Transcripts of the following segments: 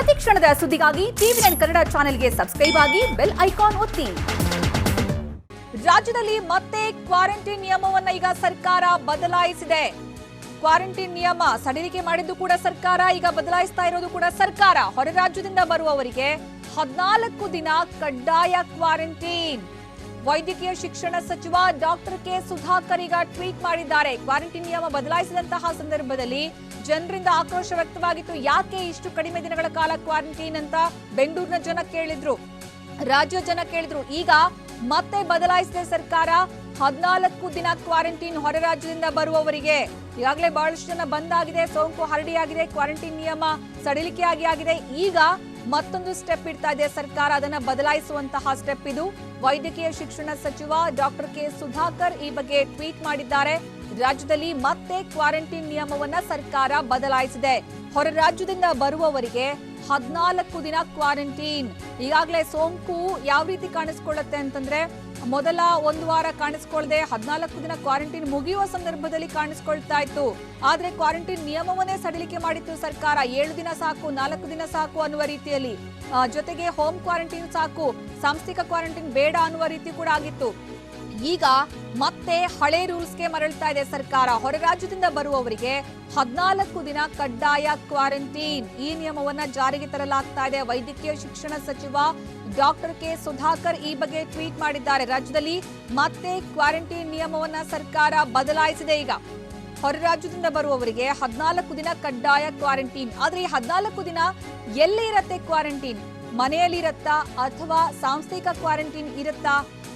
ಪ್ರತಿ ಕ್ಷಣದ ಸುದ್ದಿಗಾಗಿ ಟಿವಿ9 ಕನ್ನಡ ಚಾನೆಲ್ಗೆ ಸಬ್ಸ್ಕ್ರೈಬ್ ಆಗಿ ಬೆಲ್ ಐಕಾನ್ ಒತ್ತಿ. ರಾಜ್ಯದಲ್ಲಿ ಮತ್ತೆ ಕ್ವಾರಂಟೈನ್ ನಿಯಮವನ್ನ ಈಗ ಸರ್ಕಾರ ಬದಲಾಯಿಸಿದೆ. ಕ್ವಾರಂಟೈನ್ ನಿಯಮ ಸಡಿಲಿಕೆ ಮಾಡಿದ್ದು ಕೂಡ ಸರ್ಕಾರ, ಈಗ ಬದಲಾಯಿಸ್ತಾ ಇರೋದು ಕೂಡ ಸರ್ಕಾರ. ಹೊರ ರಾಜ್ಯದಿಂದ ಬರುವವರಿಗೆ 14 ದಿನ ಕಡ್ಡಾಯ ಕ್ವಾರಂಟೈನ್. ವೈದ್ಯಕೀಯ ಶಿಕ್ಷಣ ಸಚಿವ ಡಾಕ್ಟರ್ ಕೆ ಸುಧಾಕರ್ ಈಗ ಟ್ವೀಟ್ ಮಾಡಿದ್ದಾರೆ. ಕ್ವಾರಂಟೈನ್ ನಿಯಮ ಬದಲಾಯಿಸಿದಂತಹ ಸಂದರ್ಭದಲ್ಲಿ ಜನರಿಂದ ಆಕ್ರೋಶ ವ್ಯಕ್ತವಾಗಿತ್ತು. ಯಾಕೆ ಇಷ್ಟು ಕಡಿಮೆ ದಿನಗಳ ಕಾಲ ಕ್ವಾರಂಟೈನ್ ಅಂತ ಬೆಂಗಳೂರಿನ ಜನ ಕೇಳಿದ್ರು, ರಾಜ್ಯ ಜನ ಕೇಳಿದ್ರು. ಈಗ ಮತ್ತೆ ಬದಲಾಯಿಸಿದೆ ಸರ್ಕಾರ. 14 ದಿನ ಕ್ವಾರಂಟೈನ್ ಹೊರ ರಾಜ್ಯದಿಂದ ಬರುವವರಿಗೆ. ಈಗಾಗಲೇ ಬಹಳಷ್ಟು ಜನ ಬಂದಾಗಿದೆ, ಸೋಂಕು ಹರಡಿಯಾಗಿದೆ, ಕ್ವಾರಂಟೈನ್ ನಿಯಮ ಸಡಿಲಿಕೆ ಆಗಿದೆ. ಈಗ ಮತ್ತೊಂದು ಸ್ಟೆಪ್ ಇಡ್ತಾ ಇದೆ ಸರ್ಕಾರ, ಅದನ್ನ ಬದಲಾಯಿಸುವಂತಹ ಸ್ಟೆಪ್ ಇದು. ವೈದ್ಯಕೀಯ ಶಿಕ್ಷಣ ಸಚಿವ ಡಾಕ್ಟರ್ ಕೆ ಸುಧಾಕರ್ ಈ ಬಗ್ಗೆ ಟ್ವೀಟ್ ಮಾಡಿದ್ದಾರೆ. ರಾಜ್ಯದಲ್ಲಿ ಮತ್ತೆ ಕ್ವಾರಂಟೈನ್ ನಿಯಮವನ್ನ ಸರ್ಕಾರ ಬದಲಾಯಿಸಿದೆ. ಹೊರ ರಾಜ್ಯದಿಂದ ಬರುವವರಿಗೆ 14 ದಿನ ಕ್ವಾರಂಟೈನ್. ಈಗಾಗಲೇ ಸೋಂಕು ಯಾವ ರೀತಿ ಕಾಣಿಸ್ಕೊಳ್ಳುತ್ತೆ ಅಂತಂದ್ರೆ, ಮೊದಲ ಒಂದು ವಾರ ಕಾಣಿಸ್ಕೊಳ್ಳದೆ 14 ದಿನ ಕ್ವಾರಂಟೈನ್ ಮುಗಿಯುವ ಸಂದರ್ಭದಲ್ಲಿ ಕಾಣಿಸ್ಕೊಳ್ತಾ ಇತ್ತು. ಆದ್ರೆ ಕ್ವಾರಂಟೈನ್ ನಿಯಮವನ್ನೇ ಸಡಿಲಿಕೆ ಮಾಡಿತ್ತು ಸರ್ಕಾರ. 7 ದಿನ ಸಾಕು, 4 ದಿನ ಸಾಕು ಅನ್ನುವ ರೀತಿಯಲ್ಲಿ, ಜೊತೆಗೆ ಹೋಮ್ ಕ್ವಾರಂಟೈನ್ ಸಾಕು, ಸಾಂಸ್ಥಿಕ ಕ್ವಾರಂಟೈನ್ ಬೇಡ ಅನ್ನುವ ರೀತಿ ಕೂಡ ಆಗಿತ್ತು. ಈಗ ಮತ್ತೆ ಹಳೆ ರೂಲ್ಸ್ಗೆ ಮರಳ್ತಾ ಇದೆ ಸರ್ಕಾರ. ಹೊರ ರಾಜ್ಯದಿಂದ ಬರುವವರಿಗೆ 14 ದಿನ ಕಡ್ಡಾಯ ಕ್ವಾರಂಟೈನ್, ಈ ನಿಯಮವನ್ನ ಜಾರಿಗೆ ತರಲಾಗ್ತಾ ಇದೆ. ವೈದ್ಯಕೀಯ ಶಿಕ್ಷಣ ಸಚಿವ ಡಾಕ್ಟರ್ ಕೆ ಸುಧಾಕರ್ ಈ ಬಗ್ಗೆ ಟ್ವೀಟ್ ಮಾಡಿದ್ದಾರೆ. ರಾಜ್ಯದಲ್ಲಿ ಮತ್ತೆ ಕ್ವಾರಂಟೈನ್ ನಿಯಮವನ್ನ ಸರ್ಕಾರ ಬದಲಾಯಿಸಿದೆ. ಈಗ ಹೊರ ರಾಜ್ಯದಿಂದ ಬರುವವರಿಗೆ 14 ದಿನ ಕಡ್ಡಾಯ ಕ್ವಾರಂಟೈನ್. ಆದ್ರೆ ಈ 14 ದಿನ ಎಲ್ಲಿ ಇರತ್ತೆ ಕ್ವಾರಂಟೈನ್? ಮನೆಯಲ್ಲಿ ಇರತ್ತಾ ಅಥವಾ ಸಾಂಸ್ಥಿಕ ಕ್ವಾರಂಟೈನ್ ಇರುತ್ತಾ?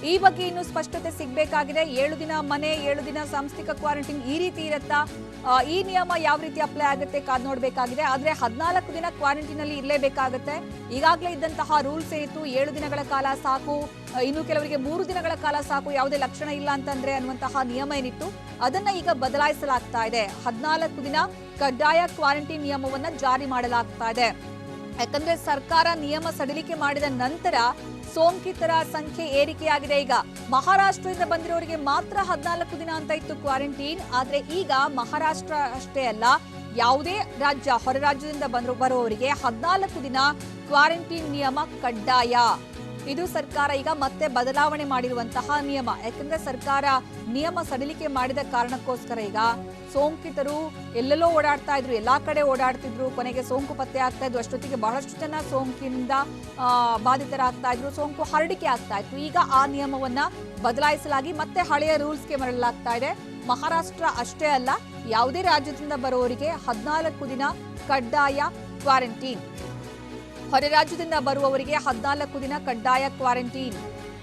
ಈ ಬಗ್ಗೆ ಇನ್ನು ಸ್ಪಷ್ಟತೆ ಸಿಗಬೇಕಾಗಿದೆ. 7 ದಿನ ಮನೆ, 7 ದಿನ ಸಾಂಸ್ಥಿಕ ಕ್ವಾರಂಟೈನ್ ಈ ರೀತಿ ಇರುತ್ತಾ? ಈ ನಿಯಮ ಯಾವ ರೀತಿ ಅಪ್ಲೈ ಆಗುತ್ತೆ ಕಾದ್ ನೋಡ್ಬೇಕಾಗಿದೆ. ಆದ್ರೆ 14 ದಿನ ಕ್ವಾರಂಟೈನ್ ಅಲ್ಲಿ ಇರಲೇಬೇಕಾಗುತ್ತೆ. ಈಗಾಗಲೇ ಇದ್ದಂತಹ ರೂಲ್ಸ್ ಏನಿತ್ತು, 7 ದಿನಗಳ ಕಾಲ ಸಾಕು, ಇನ್ನು ಕೆಲವರಿಗೆ 3 ದಿನಗಳ ಕಾಲ ಸಾಕು, ಯಾವುದೇ ಲಕ್ಷಣ ಇಲ್ಲ ಅಂತಂದ್ರೆ ಅನ್ನುವಂತಹ ನಿಯಮ ಏನಿತ್ತು, ಅದನ್ನ ಈಗ ಬದಲಾಯಿಸಲಾಗ್ತಾ ಇದೆ. 14 ದಿನ ಕಡ್ಡಾಯ ಕ್ವಾರಂಟೈನ್ ನಿಯಮವನ್ನ ಜಾರಿ ಮಾಡಲಾಗ್ತಾ ಇದೆ. ಯಾಕಂದ್ರೆ ಸರ್ಕಾರ ನಿಯಮ ಸಡಿಲಿಕೆ ಮಾಡಿದ ನಂತರ ಸೋಂಕಿತರ ಸಂಖ್ಯೆ ಏರಿಕೆಯಾಗಿದೆ. ಈಗ ಮಹಾರಾಷ್ಟ್ರದಿಂದ ಬಂದಿರೋರಿಗೆ ಮಾತ್ರ 14 ದಿನ ಅಂತ ಇತ್ತು ಕ್ವಾರಂಟೈನ್. ಆದ್ರೆ ಈಗ ಮಹಾರಾಷ್ಟ್ರ ಅಷ್ಟೇ ಅಲ್ಲ, ಯಾವುದೇ ರಾಜ್ಯ ಹೊರ ರಾಜ್ಯದಿಂದ ಬರುವವರಿಗೆ 14 ದಿನ ಕ್ವಾರಂಟೈನ್ ನಿಯಮ ಕಡ್ಡಾಯ. ಇದು ಸರ್ಕಾರ ಈಗ ಮತ್ತೆ ಬದಲಾವಣೆ ಮಾಡಿರುವಂತಹ ನಿಯಮ. ಯಾಕಂದ್ರೆ ಸರ್ಕಾರ ನಿಯಮ ಸಡಿಲಿಕೆ ಮಾಡಿದ ಕಾರಣಕ್ಕೋಸ್ಕರ ಈಗ ಸೋಂಕಿತರು ಎಲ್ಲೆಲ್ಲೋ ಓಡಾಡ್ತಾ ಇದ್ರು, ಎಲ್ಲಾ ಕಡೆ ಓಡಾಡ್ತಿದ್ರು, ಕೊನೆಗೆ ಸೋಂಕು ಪತ್ತೆ ಆಗ್ತಾ ಇದ್ರು. ಅಷ್ಟೊತ್ತಿಗೆ ಬಹಳಷ್ಟು ಜನ ಸೋಂಕಿನಿಂದ ಬಾಧಿತರಾಗ್ತಾ ಇದ್ರು, ಸೋಂಕು ಹರಡಿಕೆ ಆಗ್ತಾ ಇತ್ತು. ಈಗ ಆ ನಿಯಮವನ್ನ ಬದಲಾಯಿಸಲಾಗಿ ಮತ್ತೆ ಹಳೆಯ ರೂಲ್ಸ್ಗೆ ಮರಳಲಾಗ್ತಾ ಇದೆ. ಮಹಾರಾಷ್ಟ್ರ ಅಷ್ಟೇ ಅಲ್ಲ, ಯಾವುದೇ ರಾಜ್ಯದಿಂದ ಬರುವವರಿಗೆ 14 ದಿನ ಕಡ್ಡಾಯ ಕ್ವಾರಂಟೈನ್. ಹೊರ ರಾಜ್ಯದಿಂದ ಬರುವವರಿಗೆ 14 ದಿನ ಕಡ್ಡಾಯ ಕ್ವಾರಂಟೈನ್.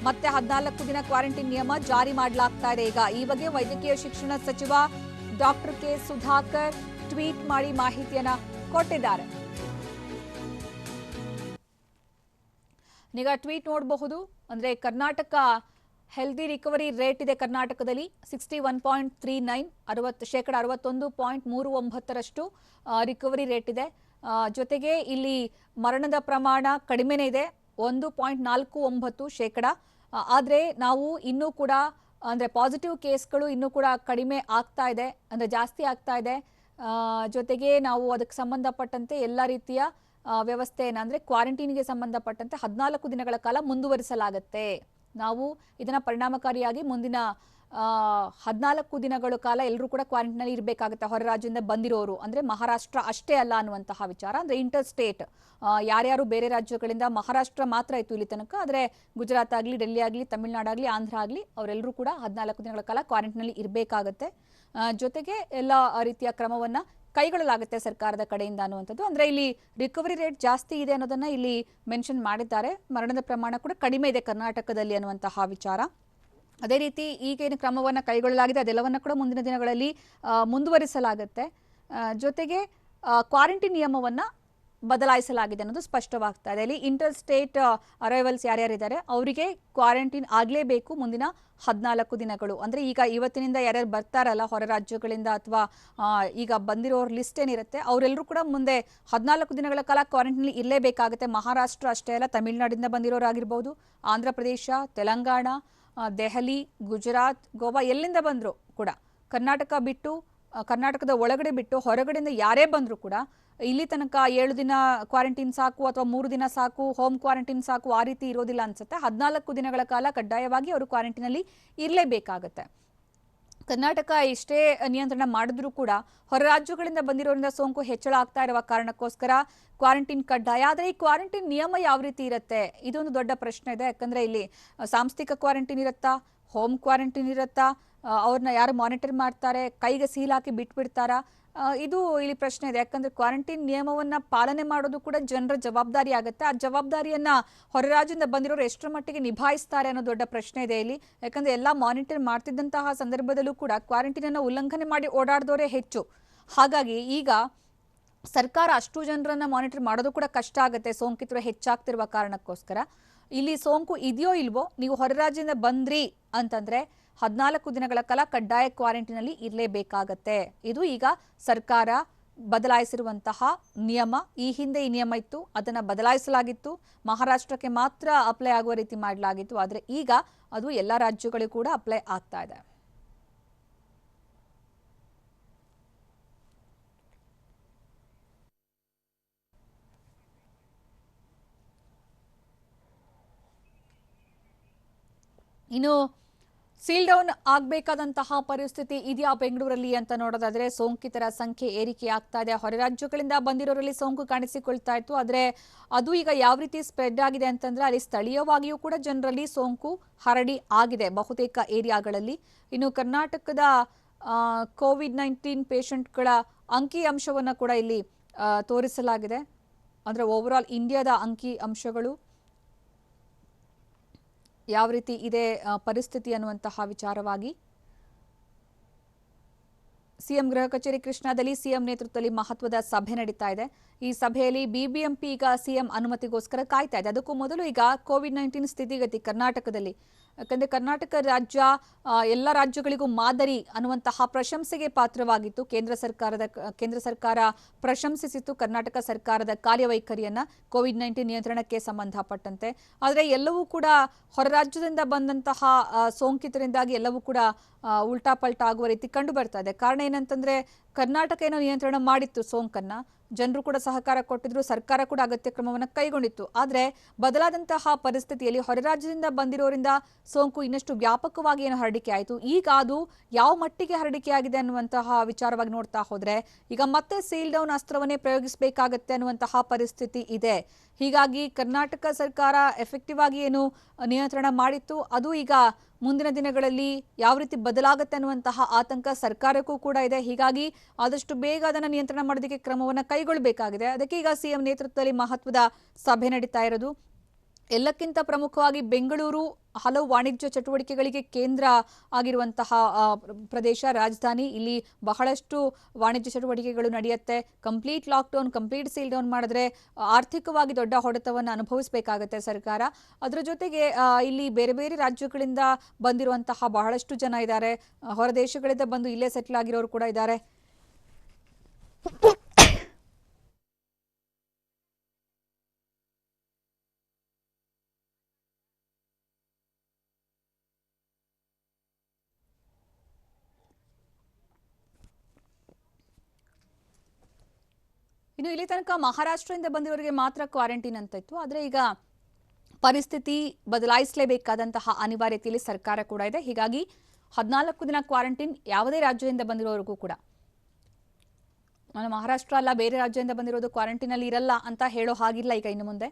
ಮತ್ತೆ 14 ದಿನ ಕ್ವಾರಂಟೈನ್ ನಿಯಮ ಜಾರಿ ಮಾಡಲಾಗ್ತಾ ಇದೆ. ಈಗ ಈ ಬಗ್ಗೆ ವೈದ್ಯಕೀಯ ಶಿಕ್ಷಣ ಸಚಿವ ಡಾಕ್ಟರ್ ಕೆ ಸುಧಾಕರ್ ಟ್ವೀಟ್ ಮಾಡಿ ಮಾಹಿತಿಯನ್ನ ಕೊಟ್ಟಿದ್ದಾರೆ. ಈಗ ಟ್ವೀಟ್ ನೋಡಬಹುದು. ಅಂದ್ರೆ ಕರ್ನಾಟಕ ಹೆಲ್ದಿ ರಿಕವರಿ ರೇಟ್ ಇದೆ ಕರ್ನಾಟಕದಲ್ಲಿ 61.39, 61.39% ರಿಕವರಿ ರೇಟ್ ಇದೆ. ಜೊತೆಗೆ ಇಲ್ಲಿ ಮರಣದ ಪ್ರಮಾಣ ಕಡಿಮೆನೇ ಇದೆ, 1.49%. ಆದರೆ ನಾವು ಇನ್ನೂ ಕೂಡ ಅಂದರೆ ಪಾಸಿಟಿವ್ ಕೇಸ್ಗಳು ಇನ್ನೂ ಕೂಡ ಕಡಿಮೆ ಆಗ್ತಾ ಇದೆ, ಅಂದರೆ ಜಾಸ್ತಿ ಆಗ್ತಾ ಇದೆ. ಜೊತೆಗೆ ನಾವು ಅದಕ್ಕೆ ಸಂಬಂಧಪಟ್ಟಂತೆ ಎಲ್ಲ ರೀತಿಯ ವ್ಯವಸ್ಥೆಯನ್ನು, ಅಂದರೆ ಕ್ವಾರಂಟೈನ್ಗೆ ಸಂಬಂಧಪಟ್ಟಂತೆ 14 ದಿನಗಳ ಕಾಲ ಮುಂದುವರಿಸಲಾಗುತ್ತೆ. ನಾವು ಇದನ್ನು ಪರಿಣಾಮಕಾರಿಯಾಗಿ ಮುಂದಿನ 14 ದಿನಗಳ ಕಾಲ ಎಲ್ಲರೂ ಕೂಡ ಕ್ವಾರಂಟೈನಲ್ಲಿ ಇರಬೇಕಾಗುತ್ತೆ, ಹೊರ ರಾಜ್ಯದಿಂದ ಬಂದಿರೋರು. ಅಂದರೆ ಮಹಾರಾಷ್ಟ್ರ ಅಷ್ಟೇ ಅಲ್ಲ ಅನ್ನುವಂತಹ ವಿಚಾರ. ಅಂದರೆ ಇಂಟರ್ ಸ್ಟೇಟ್ ಯಾರ್ಯಾರು ಬೇರೆ ರಾಜ್ಯಗಳಿಂದ, ಮಹಾರಾಷ್ಟ್ರ ಮಾತ್ರ ಇತ್ತು ಇಲ್ಲಿ ತನಕ, ಆದರೆ ಗುಜರಾತ್ ಆಗಲಿ, ಡೆಲ್ಲಿ ಆಗಲಿ, ತಮಿಳುನಾಡಾಗಲಿ, ಆಂಧ್ರ ಆಗಲಿ, ಅವರೆಲ್ಲರೂ ಕೂಡ 14 ದಿನಗಳ ಕಾಲ ಕ್ವಾರಂಟೈನಲ್ಲಿ ಇರಬೇಕಾಗತ್ತೆ. ಜೊತೆಗೆ ಎಲ್ಲ ರೀತಿಯ ಕ್ರಮವನ್ನು ಕೈಗೊಳ್ಳಲಾಗುತ್ತೆ ಸರ್ಕಾರದ ಕಡೆಯಿಂದ ಅನ್ನುವಂಥದ್ದು. ಅಂದರೆ ಇಲ್ಲಿ ರಿಕವರಿ ರೇಟ್ ಜಾಸ್ತಿ ಇದೆ ಅನ್ನೋದನ್ನು ಇಲ್ಲಿ ಮೆನ್ಷನ್ ಮಾಡಿದ್ದಾರೆ. ಮರಣದ ಪ್ರಮಾಣ ಕೂಡ ಕಡಿಮೆ ಇದೆ ಕರ್ನಾಟಕದಲ್ಲಿ ಅನ್ನುವಂತಹ ವಿಚಾರ. ಅದೇ ರೀತಿ ಈಗೇನು ಕ್ರಮವನ್ನು ಕೈಗೊಳ್ಳಲಾಗಿದೆ ಅದೆಲ್ಲವನ್ನ ಕೂಡ ಮುಂದಿನ ದಿನಗಳಲ್ಲಿ ಮುಂದುವರಿಸಲಾಗುತ್ತೆ. ಜೊತೆಗೆ ಕ್ವಾರಂಟೈನ್ ನಿಯಮವನ್ನು ಬದಲಾಯಿಸಲಾಗಿದೆ ಅನ್ನೋದು ಸ್ಪಷ್ಟವಾಗ್ತಾ ಇದೆ. ಇಲ್ಲಿ ಇಂಟರ್ ಸ್ಟೇಟ್ ಅರೈವಲ್ಸ್ ಯಾರ್ಯಾರಿದ್ದಾರೆ ಅವರಿಗೆ ಕ್ವಾರಂಟೈನ್ ಆಗಲೇಬೇಕು ಮುಂದಿನ 14 ದಿನಗಳು. ಅಂದರೆ ಈಗ ಇವತ್ತಿನಿಂದ ಯಾರ್ಯಾರು ಬರ್ತಾರಲ್ಲ ಹೊರ ರಾಜ್ಯಗಳಿಂದ ಅಥವಾ ಈಗ ಬಂದಿರೋರ ಲಿಸ್ಟ್ ಏನಿರುತ್ತೆ ಅವರೆಲ್ಲರೂ ಕೂಡ ಮುಂದೆ 14 ದಿನಗಳ ಕಾಲ ಕ್ವಾರಂಟೈನಲ್ಲಿ ಇರಲೇಬೇಕಾಗುತ್ತೆ. ಮಹಾರಾಷ್ಟ್ರ ಅಷ್ಟೇ ಅಲ್ಲ, ತಮಿಳುನಾಡಿಂದ ಬಂದಿರೋರಾಗಿರ್ಬೋದು, ಆಂಧ್ರ ಪ್ರದೇಶ, ತೆಲಂಗಾಣ, ದೆಹಲಿ, ಗುಜರಾತ್, ಗೋವಾ, ಎಲ್ಲಿಂದ ಬಂದರೂ ಕೂಡ ಕರ್ನಾಟಕ ಬಿಟ್ಟು ಕರ್ನಾಟಕದ ಒಳಗಡೆ ಬಿಟ್ಟು ಹೊರಗಡೆಯಿಂದ ಯಾರೇ ಬಂದರೂ ಕೂಡ ಇಲ್ಲಿ ತನಕ 7 ದಿನ ಕ್ವಾರಂಟೈನ್ ಸಾಕು ಅಥವಾ 3 ದಿನ ಸಾಕು, ಹೋಮ್ ಕ್ವಾರಂಟೈನ್ ಸಾಕು, ಆ ರೀತಿ ಇರೋದಿಲ್ಲ ಅನ್ಸುತ್ತೆ. 14 ದಿನಗಳ ಕಾಲ ಕಡ್ಡಾಯವಾಗಿ ಅವರು ಕ್ವಾರಂಟೈನಲ್ಲಿ ಇರಲೇಬೇಕಾಗತ್ತೆ. ಕರ್ನಾಟಕ ಎಷ್ಟೇ ನಿಯಂತ್ರಣ ಮಾಡಿದ್ರೂ ಕೂಡ ಹೊರ ರಾಜ್ಯಗಳಿಂದ ಬಂದಿರೋದ್ರಿಂದ ಸೋಂಕು ಹೆಚ್ಚಳ ಆಗ್ತಾ ಇರುವ ಕಾರಣಕ್ಕೋಸ್ಕರ ಕ್ವಾರಂಟೈನ್ ಕಡ್ಡಾಯ. ಆದರೆ ಈ ಕ್ವಾರಂಟೈನ್ ನಿಯಮ ಯಾವ ರೀತಿ ಇರುತ್ತೆ, ಇದೊಂದು ದೊಡ್ಡ ಪ್ರಶ್ನೆ ಇದೆ. ಯಾಕಂದ್ರೆ ಇಲ್ಲಿ ಸಾಂಸ್ಥಿಕ ಕ್ವಾರಂಟೈನ್ ಇರುತ್ತಾ, ಹೋಮ್ ಕ್ವಾರಂಟೈನ್ ಇರುತ್ತಾ, ಅವ್ರನ್ನ ಯಾರು ಮಾನಿಟರ್ ಮಾಡ್ತಾರೆ, ಕೈಗೆ ಸೀಲ್ ಹಾಕಿ ಬಿಟ್ಬಿಡ್ತಾರಾ, ಇದು ಇಲ್ಲಿ ಪ್ರಶ್ನೆ ಇದೆ. ಯಾಕಂದ್ರೆ ಕ್ವಾರಂಟೈನ್ ನಿಯಮವನ್ನ ಪಾಲನೆ ಮಾಡೋದು ಕೂಡ ಜನರ ಜವಾಬ್ದಾರಿ ಆಗುತ್ತೆ. ಆ ಜವಾಬ್ದಾರಿಯನ್ನ ಹೊರ ರಾಜ್ಯದಿಂದ ಬಂದಿರೋರು ಎಷ್ಟರ ಮಟ್ಟಿಗೆ ನಿಭಾಯಿಸ್ತಾರೆ ಅನ್ನೋ ದೊಡ್ಡ ಪ್ರಶ್ನೆ ಇದೆ ಇಲ್ಲಿ. ಯಾಕಂದ್ರೆ ಎಲ್ಲ ಮಾನಿಟರ್ ಮಾಡ್ತಿದ್ದಂತಹ ಸಂದರ್ಭದಲ್ಲೂ ಕೂಡ ಕ್ವಾರಂಟೈನ್ ಅನ್ನ ಉಲ್ಲಂಘನೆ ಮಾಡಿ ಓಡಾಡಿದವರೇ ಹೆಚ್ಚು. ಹಾಗಾಗಿ ಈಗ ಸರ್ಕಾರ ಅಷ್ಟು ಜನರನ್ನ ಮಾನಿಟರ್ ಮಾಡೋದು ಕೂಡ ಕಷ್ಟ ಆಗುತ್ತೆ, ಸೋಂಕಿತರು ಹೆಚ್ಚಾಗ್ತಿರುವ ಕಾರಣಕ್ಕೋಸ್ಕರ. ಇಲ್ಲಿ ಸೋಂಕು ಇದೆಯೋ ಇಲ್ವೋ, ನೀವು ಹೊರ ರಾಜ್ಯದಿಂದ ಬಂದ್ರಿ ಅಂತಂದ್ರೆ 14 ದಿನಗಳ ಕಾಲ ಕಡ್ಡಾಯ ಕ್ವಾರಂಟೈನಲ್ಲಿ ಇರಲೇಬೇಕಾಗತ್ತೆ. ಇದು ಈಗ ಸರ್ಕಾರ ಬದಲಾಯಿಸಿರುವಂತಹ ನಿಯಮ. ಈ ಹಿಂದೆ ಈ ನಿಯಮ ಇತ್ತು, ಅದನ್ನ ಬದಲಾಯಿಸಲಾಗಿತ್ತು, ಮಹಾರಾಷ್ಟ್ರಕ್ಕೆ ಮಾತ್ರ ಅಪ್ಲೈ ಆಗುವ ರೀತಿ ಮಾಡಲಾಗಿತ್ತು. ಆದರೆ ಈಗ ಅದು ಎಲ್ಲ ರಾಜ್ಯಗಳಿಗೂ ಕೂಡ ಅಪ್ಲೈ ಆಗ್ತಾ ಇದೆ. ಇನ್ನು ಸೀಲ್ ಡೌನ್ ಆಗಬೇಕಾದಂತಹ ಪರಿಸ್ಥಿತಿ ಇದೆಯಾ ಬೆಂಗಳೂರಲ್ಲಿ ಅಂತ ನೋಡೋದಾದ್ರೆ, ಸೋಂಕಿತರ ಸಂಖ್ಯೆ ಏರಿಕೆ ಆಗ್ತಾ ಇದೆ. ಹೊರ ರಾಜ್ಯಗಳಿಂದ ಬಂದಿರೋರಲ್ಲಿ ಸೋಂಕು ಕಾಣಿಸಿಕೊಳ್ತಾ ಇತ್ತು. ಆದರೆ ಅದು ಈಗ ಯಾವ ರೀತಿ ಸ್ಪ್ರೆಡ್ ಆಗಿದೆ ಅಂತಂದ್ರೆ, ಅಲ್ಲಿ ಸ್ಥಳೀಯವಾಗಿಯೂ ಕೂಡ ಜನರಲ್ಲಿ ಸೋಂಕು ಹರಡಿ ಆಗಿದೆ ಬಹುತೇಕ ಏರಿಯಾಗಳಲ್ಲಿ. ಇನ್ನು ಕರ್ನಾಟಕದ ಕೋವಿಡ್-19 ಪೇಷಂಟ್ಗಳ ಅಂಕಿ ಅಂಶವನ್ನು ಕೂಡ ಇಲ್ಲಿ ತೋರಿಸಲಾಗಿದೆ. ಅಂದ್ರೆ ಓವರ್ ಆಲ್ ಇಂಡಿಯಾದ ಅಂಕಿ ಅಂಶಗಳು ಯಾವ ರೀತಿ ಇದೆ ಪರಿಸ್ಥಿತಿ ಅನ್ನುವಂತಹ ವಿಚಾರವಾಗಿ ಸಿಎಂ ಗೃಹ ಕಚೇರಿ ಕೃಷ್ಣಾದಲ್ಲಿ ಸಿಎಂ ನೇತೃತ್ವದಲ್ಲಿ ಮಹತ್ವದ ಸಭೆ ನಡೀತಾ ಇದೆ. ಈ ಸಭೆಯಲ್ಲಿ ಬಿಬಿಎಂಪಿ ಈಗ ಸಿಎಂ ಅನುಮತಿಗೋಸ್ಕರ ಕಾಯ್ತಾ ಇದೆ. ಅದಕ್ಕೂ ಮೊದಲು ಈಗ ಕೋವಿಡ್-19 ಸ್ಥಿತಿಗತಿ ಕರ್ನಾಟಕದಲ್ಲಿ, ಯಾಕಂದ್ರೆ ಕರ್ನಾಟಕ ರಾಜ್ಯ ಎಲ್ಲ ರಾಜ್ಯಗಳಿಗೂ ಮಾದರಿ ಅನ್ನುವಂತಹ ಪ್ರಶಂಸೆಗೆ ಪಾತ್ರವಾಗಿತ್ತು. ಕೇಂದ್ರ ಸರ್ಕಾರ ಪ್ರಶಂಸಿಸಿತ್ತು ಕರ್ನಾಟಕ ಸರ್ಕಾರದ ಕಾರ್ಯವೈಖರಿಯನ್ನ ಕೋವಿಡ್-19 ನಿಯಂತ್ರಣಕ್ಕೆ ಸಂಬಂಧಪಟ್ಟಂತೆ. ಆದರೆ ಎಲ್ಲವೂ ಕೂಡ ಹೊರ ರಾಜ್ಯದಿಂದ ಬಂದಂತಹ ಸೋಂಕಿತರಿಂದಾಗಿ ಎಲ್ಲವೂ ಕೂಡ ಉಲ್ಟಾ ಪಲ್ಟಾ ಆಗುವ ರೀತಿ ಕಂಡು ಬರ್ತಾ ಇದೆ. ಕಾರಣ ಏನಂತಂದ್ರೆ, ಕರ್ನಾಟಕ ಏನೋ ನಿಯಂತ್ರಣ ಮಾಡಿತ್ತು ಸೋಂಕನ್ನ, ಜನರು ಕೂಡ ಸಹಕಾರ ಕೊಟ್ಟಿದ್ರು, ಸರ್ಕಾರ ಕೂಡ ಅಗತ್ಯ ಕ್ರಮವನ್ನು ಕೈಗೊಂಡಿತ್ತು. ಆದರೆ ಬದಲಾದಂತಹ ಪರಿಸ್ಥಿತಿಯಲ್ಲಿ ಹೊರ ರಾಜ್ಯದಿಂದ ಬಂದಿರೋರಿಂದ ಸೋಂಕು ಇನ್ನಷ್ಟು ವ್ಯಾಪಕವಾಗಿ ಏನು ಹರಡಿಕೆ ಆಯಿತು. ಈಗ ಅದು ಯಾವ ಮಟ್ಟಿಗೆ ಹರಡಿಕೆ ಆಗಿದೆ ಅನ್ನುವಂತಹ ವಿಚಾರವಾಗಿ ನೋಡ್ತಾ ಹೋದ್ರೆ, ಈಗ ಮತ್ತೆ ಸೀಲ್ ಡೌನ್ ಅಸ್ತ್ರವನ್ನೇ ಪ್ರಯೋಗಿಸಬೇಕಾಗತ್ತೆ ಅನ್ನುವಂತಹ ಪರಿಸ್ಥಿತಿ ಇದೆ. ಹೀಗಾಗಿ ಕರ್ನಾಟಕ ಸರ್ಕಾರ ಎಫೆಕ್ಟಿವ್ ಆಗಿ ಏನು ನಿಯಂತ್ರಣ ಮಾಡಿತ್ತು, ಅದು ಈಗ ಮುಂದಿನ ದಿನಗಳಲ್ಲಿ ಯಾವ ರೀತಿ ಬದಲಾಗುತ್ತೆ ಅನ್ನುವಂತಹ ಆತಂಕ ಸರ್ಕಾರಕ್ಕೂ ಕೂಡ ಇದೆ. ಹೀಗಾಗಿ ಆದಷ್ಟು ಬೇಗ ಅದನ್ನು ನಿಯಂತ್ರಣ ಮಾಡೋದಕ್ಕೆ ಕ್ರಮವನ್ನು ಕೈಗೊಳ್ಳಬೇಕಾಗಿದೆ. ಅದಕ್ಕೆ ಈಗ ಸಿಎಂ ನೇತೃತ್ವದಲ್ಲಿ ಮಹತ್ವದ ಸಭೆ ನಡೀತಾ ಇರೋದು. ಎಲ್ಲಕ್ಕಿಂತ ಪ್ರಮುಖವಾಗಿ ಬೆಂಗಳೂರು ಹಲವು ವಾಣಿಜ್ಯ ಚಟುವಟಿಕೆಗಳಿಗೆ ಕೇಂದ್ರ ಆಗಿರುವಂತಹ ಪ್ರದೇಶ, ರಾಜಧಾನಿ. ಇಲ್ಲಿ ಬಹಳಷ್ಟು ವಾಣಿಜ್ಯ ಚಟುವಟಿಕೆಗಳು ನಡೆಯುತ್ತೆ. Complete lockdown, complete seal down ಮಾಡಿದ್ರೆ ಆರ್ಥಿಕವಾಗಿ ದೊಡ್ಡ ಹೊಡೆತವನ್ನು ಅನುಭವಿಸಬೇಕಾಗತ್ತೆ ಸರ್ಕಾರ. ಅದರ ಜೊತೆಗೆ ಇಲ್ಲಿ ಬೇರೆ ಬೇರೆ ರಾಜ್ಯಗಳಿಂದ ಬಂದಿರುವಂತಹ ಬಹಳಷ್ಟು ಜನ ಇದ್ದಾರೆ, ಹೊರ ದೇಶಗಳಿಂದ ಬಂದು ಇಲ್ಲೇ ಸೆಟ್ಲ್ ಆಗಿರೋರು ಕೂಡ ಇದ್ದಾರೆ. ಇನ್ನು ಇಲ್ಲಿ ತನಕ ಮಹಾರಾಷ್ಟ್ರದಿಂದ ಬಂದಿರೋರಿಗೆ ಮಾತ್ರ ಕ್ವಾರಂಟೈನ್ ಅಂತ ಇತ್ತು. ಆದರೆ ಈಗ ಪರಿಸ್ಥಿತಿ ಬದಲಾಯಿಸಲೇಬೇಕಾದಂತಹ ಅನಿವಾರ್ಯತೆಯಲ್ಲಿ ಸರ್ಕಾರ ಕೂಡ ಇದೆ. ಹೀಗಾಗಿ 14 ದಿನ ಕ್ವಾರಂಟೈನ್ ಯಾವುದೇ ರಾಜ್ಯದಿಂದ ಬಂದಿರೋರಿಗೂ ಕೂಡ. ನಾನು ಮಹಾರಾಷ್ಟ್ರ ಅಲ್ಲ ಬೇರೆ ರಾಜ್ಯದಿಂದ ಬಂದಿರೋದು ಕ್ವಾರಂಟೈನ್ ಅಲ್ಲಿ ಇರಲ್ಲ ಅಂತ ಹೇಳೋ ಹಾಗಿಲ್ಲ ಈಗ ಇನ್ನು ಮುಂದೆ.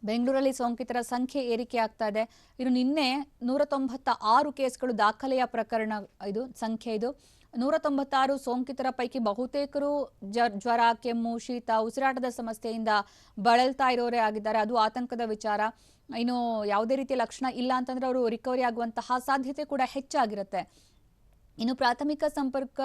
ಬೆಂಗಳೂರಲ್ಲಿ ಸೋಂಕಿತರ ಸಂಖ್ಯೆ ಏರಿಕೆ ಆಗ್ತಾ ಇದೆ. ಇನ್ನು ನಿನ್ನೆ 196 ಕೇಸ್ಗಳು ದಾಖಲೆಯ ಪ್ರಕರಣ, ಇದು ಸಂಖ್ಯೆ. ಇದು 196 ಸೋಂಕಿತರ ಪೈಕಿ ಬಹುತೇಕರು ಜ್ವರ, ಕೆಮ್ಮು, ಶೀತ, ಉಸಿರಾಟದ ಸಮಸ್ಯೆಯಿಂದ ಬಳಲ್ತಾ ಇರೋರೇ ಆಗಿದ್ದಾರೆ. ಅದು ಆತಂಕದ ವಿಚಾರ. ಇನ್ನು ಯಾವುದೇ ರೀತಿಯ ಲಕ್ಷಣ ಇಲ್ಲ ಅಂತಂದ್ರೆ ಅವರು ರಿಕವರಿ ಆಗುವಂತಹ ಸಾಧ್ಯತೆ ಕೂಡ ಹೆಚ್ಚಾಗಿರುತ್ತೆ. ಇನ್ನು ಪ್ರಾಥಮಿಕ ಸಂಪರ್ಕ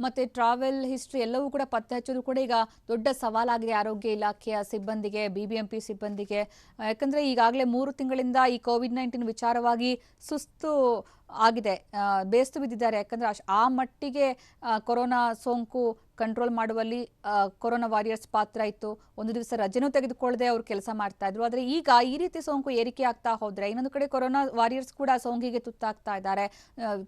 ಮತ್ತೆ ಟ್ರಾವೆಲ್ ಹಿಸ್ಟ್ರಿ ಎಲ್ಲವೂ ಕೂಡ ಪತ್ತೆ ಹಚ್ಚೋದು ಕೂಡ ಈಗ ದೊಡ್ಡ ಸವಾಲಾಗಿದೆ ಆರೋಗ್ಯ ಇಲಾಖೆಯ ಸಿಬ್ಬಂದಿಗೆ, ಬಿಬಿಎಂಪಿ ಸಿಬ್ಬಂದಿಗೆ. ಯಾಕಂದ್ರೆ ಈಗಾಗಲೇ 3 ತಿಂಗಳಿಂದ ಈ ಕೋವಿಡ್-19 ವಿಚಾರವಾಗಿ ಸುಸ್ತು ಆಗಿದೆ, ಬೇಸ್ತು ಬಿದ್ದಿದ್ದಾರೆ. ಯಾಕಂದ್ರೆ ಆ ಮಟ್ಟಿಗೆ ಕೊರೋನಾ ಸೋಂಕು ಕಂಟ್ರೋಲ್ ಮಾಡುವಲ್ಲಿ ಕೊರೋನಾ ವಾರಿಯರ್ಸ್ ಪಾತ್ರ ಇತ್ತು. ಒಂದು ದಿವಸ ರಜೆನೂ ತೆಗೆದುಕೊಳ್ಳದೆ ಅವರು ಕೆಲಸ ಮಾಡ್ತಾ ಇದ್ರು. ಆದರೆ ಈಗ ಈ ರೀತಿ ಸೋಂಕು ಏರಿಕೆ ಆಗ್ತಾ ಹೋದ್ರೆ ಇನ್ನೊಂದು ಕಡೆ ಕೊರೋನಾ ವಾರಿಯರ್ಸ್ ಕೂಡ ಸೋಂಕಿಗೆ ತುತ್ತಾಗ್ತಾ ಇದ್ದಾರೆ.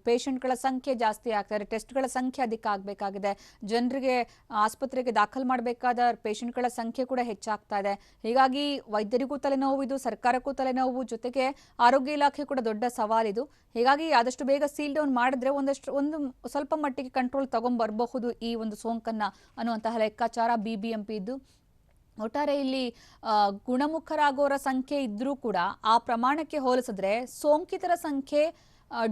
ಪೇಷಂಟ್ಗಳ ಸಂಖ್ಯೆ ಜಾಸ್ತಿ ಆಗ್ತಾ ಇದೆ, ಟೆಸ್ಟ್ಗಳ ಸಂಖ್ಯೆ ಅಧಿಕ ಆಗಬೇಕಾಗಿದೆ, ಜನರಿಗೆ ಆಸ್ಪತ್ರೆಗೆ ದಾಖಲು ಮಾಡಬೇಕಾದ ಪೇಷಂಟ್ಗಳ ಸಂಖ್ಯೆ ಕೂಡ ಹೆಚ್ಚಾಗ್ತಾ ಇದೆ. ಹೀಗಾಗಿ ವೈದ್ಯರಿಗೂ ತಲೆನೋವು, ಇದು ಸರ್ಕಾರಕ್ಕೂ ತಲೆನೋವು, ಜೊತೆಗೆ ಆರೋಗ್ಯ ಇಲಾಖೆ ಕೂಡ ದೊಡ್ಡ ಸವಾಲಿದು. ಹೀಗಾಗಿ ಆದಷ್ಟು ಬೇಗ ಸೀಲ್ ಡೌನ್ ಮಾಡಿದ್ರೆ ಒಂದು ಸ್ವಲ್ಪ ಮಟ್ಟಿಗೆ ಕಂಟ್ರೋಲ್ ತಗೊಂಡ್ಬರಬಹುದು ಈ ಒಂದು ಸೋಂಕನ್ನ ಅನ್ನುವಂತಹ ಲೆಕ್ಕಾಚಾರ ಬಿಬಿಎಂಪಿ ಇದ್ದು. ಒಟ್ಟಾರೆ ಇಲ್ಲಿ ಗುಣಮುಖರಾಗೋರ ಸಂಖ್ಯೆ ಇದ್ರೂ ಕೂಡ ಆ ಪ್ರಮಾಣಕ್ಕೆ ಹೋಲಿಸಿದ್ರೆ ಸೋಂಕಿತರ ಸಂಖ್ಯೆ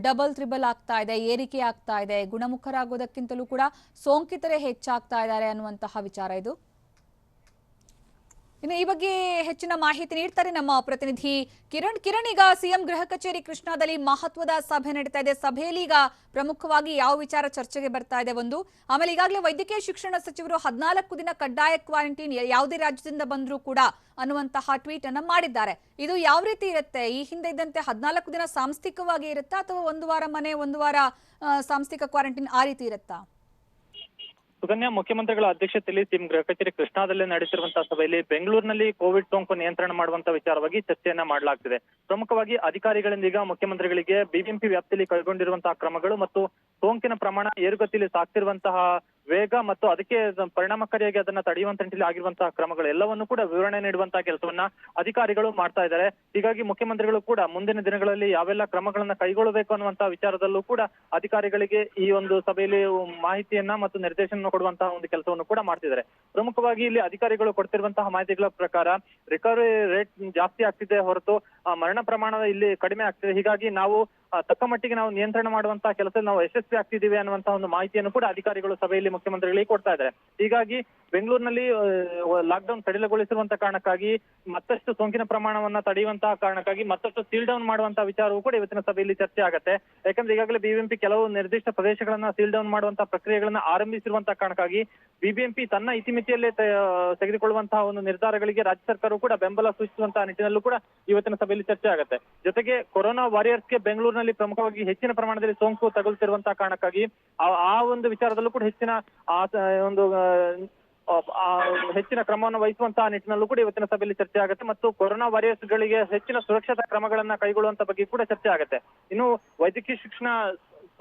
ಡಬಲ್ ತ್ರಿಬಲ್ ಆಗ್ತಾ ಇದೆ, ಏರಿಕೆ ಆಗ್ತಾ ಇದೆ. ಗುಣಮುಖರಾಗೋದಕ್ಕಿಂತಲೂ ಕೂಡ ಸೋಂಕಿತರೇ ಹೆಚ್ಚಾಗ್ತಾ ಇದ್ದಾರೆ ಅನ್ನುವಂತಹ ವಿಚಾರ ಇದು. ಇನ್ನು ಈ ಬಗ್ಗೆ ಹೆಚ್ಚಿನ ಮಾಹಿತಿ ನೀಡ್ತಾರೆ ನಮ್ಮ ಪ್ರತಿನಿಧಿ ಕಿರಣ್. ಈಗ ಸಿಎಂ ಗೃಹ ಕಚೇರಿ ಕೃಷ್ಣಾದಲ್ಲಿ ಮಹತ್ವದ ಸಭೆ ನಡೀತಾ ಇದೆ. ಸಭೆಯಲ್ಲಿ ಈಗ ಪ್ರಮುಖವಾಗಿ ಯಾವ ವಿಚಾರ ಚರ್ಚೆಗೆ ಬರ್ತಾ ಇದೆ ಒಂದು, ಆಮೇಲೆ ಈಗಾಗಲೇ ವೈದ್ಯಕೀಯ ಶಿಕ್ಷಣ ಸಚಿವರು 14 ದಿನ ಕಡ್ಡಾಯ ಕ್ವಾರಂಟೈನ್ ಯಾವುದೇ ರಾಜ್ಯದಿಂದ ಬಂದರೂ ಕೂಡ ಅನ್ನುವಂತಹ ಟ್ವೀಟ್ ಅನ್ನ ಮಾಡಿದ್ದಾರೆ. ಇದು ಯಾವ ರೀತಿ ಇರುತ್ತೆ? ಈ ಹಿಂದೆ ಇದ್ದಂತೆ 14 ದಿನ ಸಾಂಸ್ಥಿಕವಾಗಿ ಇರುತ್ತಾ ಅಥವಾ ಒಂದು ವಾರ ಮನೆ ಒಂದು ವಾರ ಸಾಂಸ್ಥಿಕ ಕ್ವಾರಂಟೈನ್ ಆ ರೀತಿ ಇರುತ್ತಾ? ಸುಕನ್ಯಾ, ಮುಖ್ಯಮಂತ್ರಿಗಳ ಅಧ್ಯಕ್ಷತೆಯಲ್ಲಿ ಸಿಎಂ ಗೃಹ ಕಚೇರಿ ಕೃಷ್ಣಾದಲ್ಲಿ ನಡೆಸಿರುವಂತಹ ಸಭೆಯಲ್ಲಿ ಬೆಂಗಳೂರಿನಲ್ಲಿ ಕೋವಿಡ್ ಸೋಂಕು ನಿಯಂತ್ರಣ ಮಾಡುವಂತಹ ವಿಚಾರವಾಗಿ ಚರ್ಚೆಯನ್ನ ಮಾಡಲಾಗ್ತಿದೆ. ಪ್ರಮುಖವಾಗಿ ಅಧಿಕಾರಿಗಳಿಂದ ಈಗ ಮುಖ್ಯಮಂತ್ರಿಗಳಿಗೆ ಬಿಬಿಎಂಪಿ ವ್ಯಾಪ್ತಿಯಲ್ಲಿ ಕೈಗೊಂಡಿರುವಂತಹ ಕ್ರಮಗಳು ಮತ್ತು ಸೋಂಕಿನ ಪ್ರಮಾಣ ಏರುಗತಿಯಲ್ಲಿ ಸಾಗ್ತಿರುವಂತಹ ವೇಗ ಮತ್ತು ಅದಕ್ಕೆ ಪರಿಣಾಮಕಾರಿಯಾಗಿ ಅದನ್ನ ತಡೆಯುವಂತ ನಿಟ್ಟಿನಲ್ಲಿ ಆಗಿರುವಂತಹ ಕ್ರಮಗಳು ಎಲ್ಲವನ್ನೂ ಕೂಡ ವಿವರಣೆ ನೀಡುವಂತಹ ಕೆಲಸವನ್ನ ಅಧಿಕಾರಿಗಳು ಮಾಡ್ತಾ ಇದ್ದಾರೆ. ಹೀಗಾಗಿ ಮುಖ್ಯಮಂತ್ರಿಗಳು ಕೂಡ ಮುಂದಿನ ದಿನಗಳಲ್ಲಿ ಯಾವೆಲ್ಲ ಕ್ರಮಗಳನ್ನ ಕೈಗೊಳ್ಳಬೇಕು ಅನ್ನುವಂತಹ ವಿಚಾರದಲ್ಲೂ ಕೂಡ ಅಧಿಕಾರಿಗಳಿಗೆ ಈ ಒಂದು ಸಭೆಯಲ್ಲಿ ಮಾಹಿತಿಯನ್ನ ಮತ್ತು ನಿರ್ದೇಶನ ಕೊಡುವಂತಹ ಒಂದು ಕೆಲಸವನ್ನು ಕೂಡ ಮಾಡ್ತಿದ್ದಾರೆ. ಪ್ರಮುಖವಾಗಿ ಇಲ್ಲಿ ಅಧಿಕಾರಿಗಳು ಕೊಡ್ತಿರುವಂತಹ ಮಾಹಿತಿಗಳ ಪ್ರಕಾರ ರಿಕವರಿ ರೇಟ್ ಜಾಸ್ತಿ ಆಗ್ತಿದೆ ಹೊರತು ಮರಣ ಪ್ರಮಾಣ ಇಲ್ಲಿ ಕಡಿಮೆ ಆಗ್ತಿದೆ. ಹೀಗಾಗಿ ನಾವು ತಕ್ಕ ಮಟ್ಟಿಗೆ ನಾವು ನಿಯಂತ್ರಣ ಮಾಡುವಂತಹ ಕೆಲಸದಲ್ಲಿ ನಾವು ಯಶಸ್ವಿ ಆಗ್ತಿದ್ದೀವಿ ಅನ್ನುವಂತಹ ಒಂದು ಮಾಹಿತಿಯನ್ನು ಕೂಡ ಅಧಿಕಾರಿಗಳು ಸಭೆಯಲ್ಲಿ ಮುಖ್ಯಮಂತ್ರಿಗಳಿಗೆ ಕೊಡ್ತಾ ಇದ್ದಾರೆ. ಹೀಗಾಗಿ ಬೆಂಗಳೂರಿನಲ್ಲಿ ಲಾಕ್ಡೌನ್ ಸಡಿಲಗೊಳಿಸಿರುವಂತಹ ಕಾರಣಕ್ಕಾಗಿ ಮತ್ತಷ್ಟು ಸೋಂಕಿನ ಪ್ರಮಾಣವನ್ನ ತಡೆಯುವಂತಹ ಕಾರಣಕ್ಕಾಗಿ ಮತ್ತಷ್ಟು ಸೀಲ್ ಡೌನ್ ಮಾಡುವಂತಹ ವಿಚಾರವೂ ಕೂಡ ಇವತ್ತಿನ ಸಭೆಯಲ್ಲಿ ಚರ್ಚೆ ಆಗುತ್ತೆ. ಯಾಕಂದ್ರೆ ಈಗಾಗಲೇ ಬಿಬಿಎಂಪಿ ಕೆಲವು ನಿರ್ದಿಷ್ಟ ಪ್ರದೇಶಗಳನ್ನ ಸೀಲ್ ಡೌನ್ ಮಾಡುವಂತಹ ಪ್ರಕ್ರಿಯೆಗಳನ್ನ ಆರಂಭಿಸಿರುವಂತಹ ಕಾರಣಕ್ಕಾಗಿ ಬಿಬಿಎಂಪಿ ತನ್ನ ಇತಿಮಿತಿಯಲ್ಲೇ ತೆಗೆದುಕೊಳ್ಳುವಂತಹ ಒಂದು ನಿರ್ಧಾರಗಳಿಗೆ ರಾಜ್ಯ ಸರ್ಕಾರವು ಕೂಡ ಬೆಂಬಲ ಸೂಚಿಸುವಂತಹ ನಿಟ್ಟಿನಲ್ಲೂ ಕೂಡ ಇವತ್ತಿನ ಸಭೆಯಲ್ಲಿ ಚರ್ಚೆ ಆಗುತ್ತೆ. ಜೊತೆಗೆ ಕೊರೋನಾ ವಾರಿಯರ್ಸ್ಗೆ ಬೆಂಗಳೂರಿನಲ್ಲಿ ಪ್ರಮುಖವಾಗಿ ಹೆಚ್ಚಿನ ಪ್ರಮಾಣದಲ್ಲಿ ಸೋಂಕು ತಗುಲುತ್ತಿರುವಂತಹ ಕಾರಣಕ್ಕಾಗಿ ಆ ಒಂದು ವಿಚಾರದಲ್ಲೂ ಕೂಡ ಹೆಚ್ಚಿನ ಕ್ರಮವನ್ನು ವಹಿಸುವಂತಹ ನಿಟ್ಟಿನಲ್ಲೂ ಕೂಡ ಇವತ್ತಿನ ಸಭೆಯಲ್ಲಿ ಚರ್ಚೆ ಆಗುತ್ತೆ ಮತ್ತು ಕೊರೋನಾ ವಾರಿಯರ್ಸ್ ಗಳಿಗೆ ಹೆಚ್ಚಿನ ಸುರಕ್ಷತಾ ಕ್ರಮಗಳನ್ನ ಕೈಗೊಳ್ಳುವಂತ ಬಗ್ಗೆ ಕೂಡ ಚರ್ಚೆ ಆಗುತ್ತೆ. ಇನ್ನು ವೈದ್ಯಕೀಯ ಶಿಕ್ಷಣ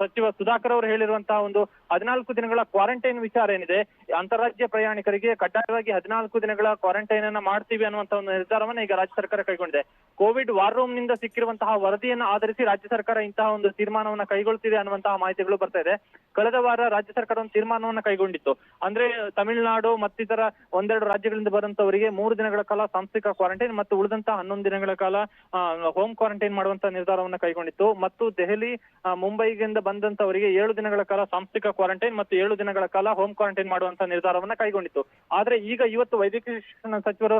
ಸಚಿವ ಸುಧಾಕರ್ ಅವರು ಹೇಳಿರುವಂತಹ ಒಂದು 14 ದಿನಗಳ ಕ್ವಾರಂಟೈನ್ ವಿಚಾರ ಏನಿದೆ, ಅಂತಾರಾಜ್ಯ ಪ್ರಯಾಣಿಕರಿಗೆ ಕಡ್ಡಾಯವಾಗಿ 14 ದಿನಗಳ ಕ್ವಾರಂಟೈನ್ ಅನ್ನ ಮಾಡ್ತೀವಿ ಅನ್ನುವಂತಹ ಒಂದು ನಿರ್ಧಾರವನ್ನ ಈಗ ರಾಜ್ಯ ಸರ್ಕಾರ ಕೈಗೊಂಡಿದೆ. ಕೋವಿಡ್ ವಾರ್ ರೂಮ್ ನಿಂದ ಸಿಕ್ಕಿರುವಂತಹ ವರದಿಯನ್ನು ಆಧರಿಸಿ ರಾಜ್ಯ ಸರ್ಕಾರ ಇಂತಹ ಒಂದು ತೀರ್ಮಾನವನ್ನ ಕೈಗೊಳ್ತಿದೆ ಅನ್ನುವಂತಹ ಮಾಹಿತಿಗಳು ಬರ್ತಾ ಇದೆ. ಕಳೆದ ವಾರ ರಾಜ್ಯ ಸರ್ಕಾರ ಒಂದು ತೀರ್ಮಾನವನ್ನ ಕೈಗೊಂಡಿತ್ತು. ಅಂದ್ರೆ ತಮಿಳುನಾಡು ಮತ್ತಿತರ ಒಂದೆರಡು ರಾಜ್ಯಗಳಿಂದ ಬರುವಂತವರಿಗೆ 3 ದಿನಗಳ ಕಾಲ ಸಾಂಸ್ಥಿಕ ಕ್ವಾರಂಟೈನ್ ಮತ್ತು ಉಳಿದಂತಹ 11 ದಿನಗಳ ಕಾಲ ಹೋಮ್ ಕ್ವಾರಂಟೈನ್ ಮಾಡುವಂತಹ ನಿರ್ಧಾರವನ್ನ ಕೈಗೊಂಡಿತ್ತು. ಮತ್ತು ದೆಹಲಿ ಮುಂಬೈಗಿಂದ ಬಂದಂತವರಿಗೆ 7 ದಿನಗಳ ಕಾಲ ಸಾಂಸ್ಥಿಕ ಕ್ವಾರಂಟೈನ್ ಮತ್ತು 7 ದಿನಗಳ ಕಾಲ ಹೋಮ್ ಕ್ವಾರಂಟೈನ್ ಮಾಡುವಂತಹ ನಿರ್ಧಾರವನ್ನ ಕೈಗೊಂಡಿತ್ತು. ಆದ್ರೆ ಈಗ ಇವತ್ತು ವೈದ್ಯಕೀಯ ಶಿಕ್ಷಣ ಸಚಿವರು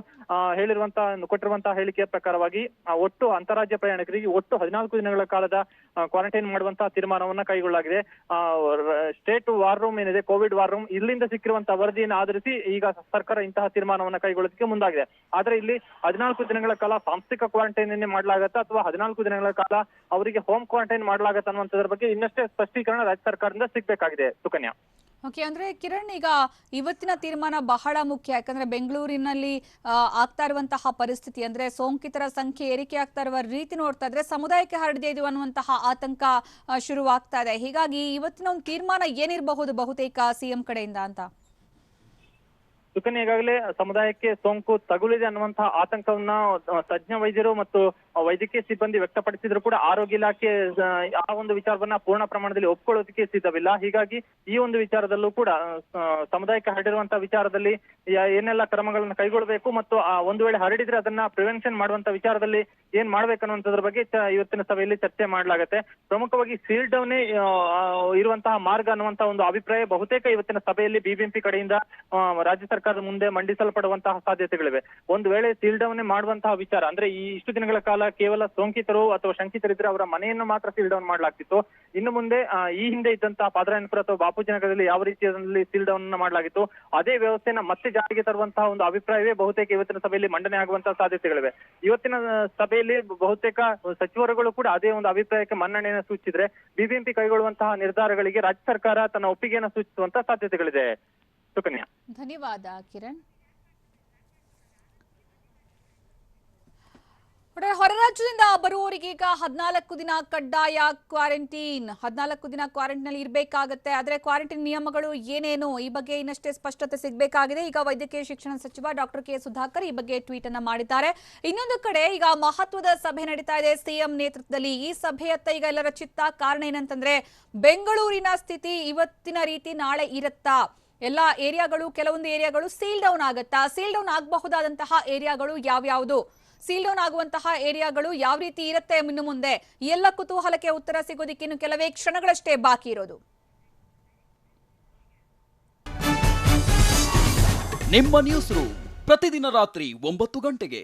ಕೊಟ್ಟಿರುವಂತಹ ಹೇಳಿಕೆಯ ಪ್ರಕಾರವಾಗಿ ಒಟ್ಟು ಅಂತಾರಾಜ್ಯ ಪ್ರಯಾಣಿಕರಿಗೆ ಒಟ್ಟು 14 ದಿನಗಳ ಕಾಲದ ಕ್ವಾರಂಟೈನ್ ಮಾಡುವಂತಹ ತೀರ್ಮಾನವನ್ನ ಕೈಗೊಳ್ಳಲಾಗಿದೆ. ಸ್ಟೇಟ್ ವಾರ್ ರೂಮ್ ಏನಿದೆ, ಕೋವಿಡ್ ವಾರ್ ರೂಮ್, ಇಲ್ಲಿಂದ ಸಿಕ್ಕಿರುವಂತಹ ವರದಿಯನ್ನು ಆಧರಿಸಿ ಈಗ ಸರ್ಕಾರ ಇಂತಹ ತೀರ್ಮಾನವನ್ನ ಕೈಗೊಳ್ಳೋದಕ್ಕೆ ಮುಂದಾಗಿದೆ. ಆದ್ರೆ ಇಲ್ಲಿ 14 ದಿನಗಳ ಕಾಲ ಸಾಂಸ್ಥಿಕ ಕ್ವಾರಂಟೈನ್ ಮಾಡಲಾಗತ್ತಾ ಅಥವಾ 14 ದಿನಗಳ ಕಾಲ ಅವರಿಗೆ ಹೋಮ್ ಕ್ವಾರಂಟೈನ್ ಮಾಡಲಾಗತ್ತ ಅನ್ನುವಂಥದ್ರ ಬಗ್ಗೆ ಇನ್ನಷ್ಟೇ ಸ್ಪಷ್ಟೀಕರಣ ರಾಜ್ಯ ಸರ್ಕಾರದಿಂದ ಸಿಗ್ಬೇಕಾಗಿದೆ. ಸುಕನ್ಯಾ. ಓಕೆ, ಅಂದ್ರೆ ಕಿರಣ್, ಈಗ ಇವತ್ತಿನ ತೀರ್ಮಾನ ಬಹಳ ಮುಖ್ಯ. ಯಾಕಂದ್ರೆ ಬೆಂಗಳೂರಿನಲ್ಲಿ ಆಗ್ತಾ ಇರುವಂತಹ ಪರಿಸ್ಥಿತಿ, ಅಂದ್ರೆ ಸೋಂಕಿತರ ಸಂಖ್ಯೆ ಏರಿಕೆ ಆಗ್ತಾ ಇರುವ ರೀತಿ ನೋಡ್ತಾ ಇದ್ರೆ ಸಮುದಾಯಕ್ಕೆ ಹರಡಿದೆ ಇದು ಅನ್ನುವಂತಹ ಆತಂಕ ಶುರುವಾಗ್ತಾ ಇದೆ. ಹೀಗಾಗಿ ಇವತ್ತಿನ ಒಂದು ತೀರ್ಮಾನ ಏನಿರಬಹುದು ಬಹುತೇಕ ಸಿಎಂ ಕಡೆಯಿಂದ ಅಂತ? ಸುಕನ್ಯಾ, ಈಗಾಗಲೇ ಸಮುದಾಯಕ್ಕೆ ಸೋಂಕು ತಗುಲಿದೆ ಅನ್ನುವಂತಹ ಆತಂಕವನ್ನ ತಜ್ಞ ವೈದ್ಯರು ಮತ್ತು ವೈದ್ಯಕೀಯ ಸಿಬ್ಬಂದಿ ವ್ಯಕ್ತಪಡಿಸಿದ್ರು ಕೂಡ ಆರೋಗ್ಯ ಇಲಾಖೆ ಆ ಒಂದು ವಿಚಾರವನ್ನ ಪೂರ್ಣ ಪ್ರಮಾಣದಲ್ಲಿ ಒಪ್ಕೊಳ್ಳೋದಕ್ಕೆ ಸಿದ್ಧವಿಲ್ಲ. ಹೀಗಾಗಿ ಈ ಒಂದು ವಿಚಾರದಲ್ಲೂ ಕೂಡ ಸಮುದಾಯಕ್ಕೆ ಹರಡಿರುವಂತಹ ವಿಚಾರದಲ್ಲಿ ಏನೆಲ್ಲ ಕ್ರಮಗಳನ್ನ ಕೈಗೊಳ್ಳಬೇಕು ಮತ್ತು ಒಂದು ವೇಳೆ ಹರಡಿದ್ರೆ ಅದನ್ನ ಪ್ರಿವೆನ್ಷನ್ ಮಾಡುವಂತ ವಿಚಾರದಲ್ಲಿ ಏನ್ ಮಾಡ್ಬೇಕನ್ನುವಂಥದ್ರ ಬಗ್ಗೆ ಇವತ್ತಿನ ಸಭೆಯಲ್ಲಿ ಚರ್ಚೆ ಮಾಡಲಾಗುತ್ತೆ. ಪ್ರಮುಖವಾಗಿ ಸೀಲ್ ಡೌನ್ ಇರುವಂತಹ ಮಾರ್ಗ ಅನ್ನುವಂತಹ ಒಂದು ಅಭಿಪ್ರಾಯ ಬಹುತೇಕ ಇವತ್ತಿನ ಸಭೆಯಲ್ಲಿ ಬಿಬಿಎಂಪಿ ಕಡೆಯಿಂದ ರಾಜ್ಯ ಸರ್ಕಾರದ ಮುಂದೆ ಮಂಡಿಸಲ್ಪಡುವಂತಹ ಸಾಧ್ಯತೆಗಳಿವೆ. ಒಂದು ವೇಳೆ ಸೀಲ್ ಡೌನ್ ಮಾಡುವಂತಹ ವಿಚಾರ ಅಂದ್ರೆ ಈ ಇಷ್ಟು ದಿನಗಳ ಕಾಲ ಕೇವಲ ಸೋಂಕಿತರು ಅಥವಾ ಶಂಕಿತರಿದ್ರೆ ಅವರ ಮನೆಯನ್ನು ಮಾತ್ರ ಸೀಲ್ ಡೌನ್ ಮಾಡಲಾಗ್ತಿತ್ತು. ಇನ್ನು ಮುಂದೆ ಈ ಹಿಂದೆ ಇದ್ದಂತಹ ಪಾದರಾಯನಪುರ ಅಥವಾ ಬಾಪೂಜಿ ನಗರದಲ್ಲಿ ಯಾವ ರೀತಿಯಲ್ಲಿ ಸೀಲ್ ಡೌನ್ ಮಾಡಲಾಗಿತ್ತು ಅದೇ ವ್ಯವಸ್ಥೆನ ಮತ್ತೆ ಜಾರಿಗೆ ತರುವಂತಹ ಒಂದು ಅಭಿಪ್ರಾಯವೇ ಬಹುತೇಕ ಇವತ್ತಿನ ಸಭೆಯಲ್ಲಿ ಮಂಡನೆ ಆಗುವಂತಹ ಸಾಧ್ಯತೆಗಳಿವೆ. ಇವತ್ತಿನ ಸಭೆಯಲ್ಲಿ ಬಹುತೇಕ ಸಚಿವರುಗಳು ಕೂಡ ಅದೇ ಒಂದು ಅಭಿಪ್ರಾಯಕ್ಕೆ ಮನ್ನಣೆಯನ್ನು ಸೂಚಿಸಿದ್ರೆ ಬಿಬಿಎಂಪಿ ಕೈಗೊಳ್ಳುವಂತಹ ನಿರ್ಧಾರಗಳಿಗೆ ರಾಜ್ಯ ಸರ್ಕಾರ ತನ್ನ ಒಪ್ಪಿಗೆಯನ್ನು ಸೂಚಿಸುವಂತಹ ಸಾಧ್ಯತೆಗಳಿದೆ. ಸುಕನ್ಯಾ, ಧನ್ಯವಾದ ಕಿರಣ್. ಹೊರ ರಾಜ್ಯದಿಂದ ಬರುವವರಿಗೆ ಈಗ 14 ದಿನ ಕಡ್ಡಾಯ ಕ್ವಾರಂಟೈನ್, 14 ದಿನ ಕ್ವಾರಂಟೈನ್ ಇರಬೇಕಾಗುತ್ತೆ. ಆದ್ರೆ ಕ್ವಾರಂಟೈನ್ ನಿಯಮಗಳು ಏನೇನು ಈ ಬಗ್ಗೆ ಇನ್ನಷ್ಟೇ ಸ್ಪಷ್ಟತೆ ಸಿಗಬೇಕಾಗಿದೆ. ಈಗ ವೈದ್ಯಕೀಯ ಶಿಕ್ಷಣ ಸಚಿವ ಡಾಕ್ಟರ್ ಕೆ ಸುಧಾಕರ್ ಈ ಬಗ್ಗೆ ಟ್ವೀಟ್ ಅನ್ನ ಮಾಡಿದ್ದಾರೆ. ಇನ್ನೊಂದು ಕಡೆ ಈಗ ಮಹತ್ವದ ಸಭೆ ನಡೀತಾ ಇದೆ ಸಿಎಂ ನೇತೃತ್ವದಲ್ಲಿ. ಈ ಸಭೆಯತ್ತ ಈಗ ಎಲ್ಲರ ಚಿತ್ತ. ಕಾರಣ ಏನಂತಂದ್ರೆ ಬೆಂಗಳೂರಿನ ಸ್ಥಿತಿ ಇವತ್ತಿನ ರೀತಿ ನಾಳೆ ಇರುತ್ತಾ, ಎಲ್ಲ ಏರಿಯಾಗಳು, ಕೆಲವೊಂದು ಏರಿಯಾಗಳು ಸೀಲ್ ಡೌನ್ ಆಗುತ್ತಾ, ಸೀಲ್ ಡೌನ್ ಆಗಬಹುದಾದಂತಹ ಏರಿಯಾಗಳು ಯಾವ್ಯಾವುದು, ಸೀಲ್ ಡೌನ್ ಆಗುವಂತಹ ಏರಿಯಾಗಳು ಯಾವ ರೀತಿ ಇರುತ್ತೆ ಇನ್ನು ಮುಂದೆ, ಎಲ್ಲ ಕುತೂಹಲಕ್ಕೆ ಉತ್ತರ ಸಿಗೋದಿಕ್ಕೆ ಇನ್ನು ಕೆಲವೇ ಕ್ಷಣಗಳಷ್ಟೇ ಬಾಕಿ ಇರೋದು. ನಿಮ್ಮ ನ್ಯೂಸ್ ರೂಮ್ ಪ್ರತಿದಿನ ರಾತ್ರಿ 9 ಗಂಟೆಗೆ.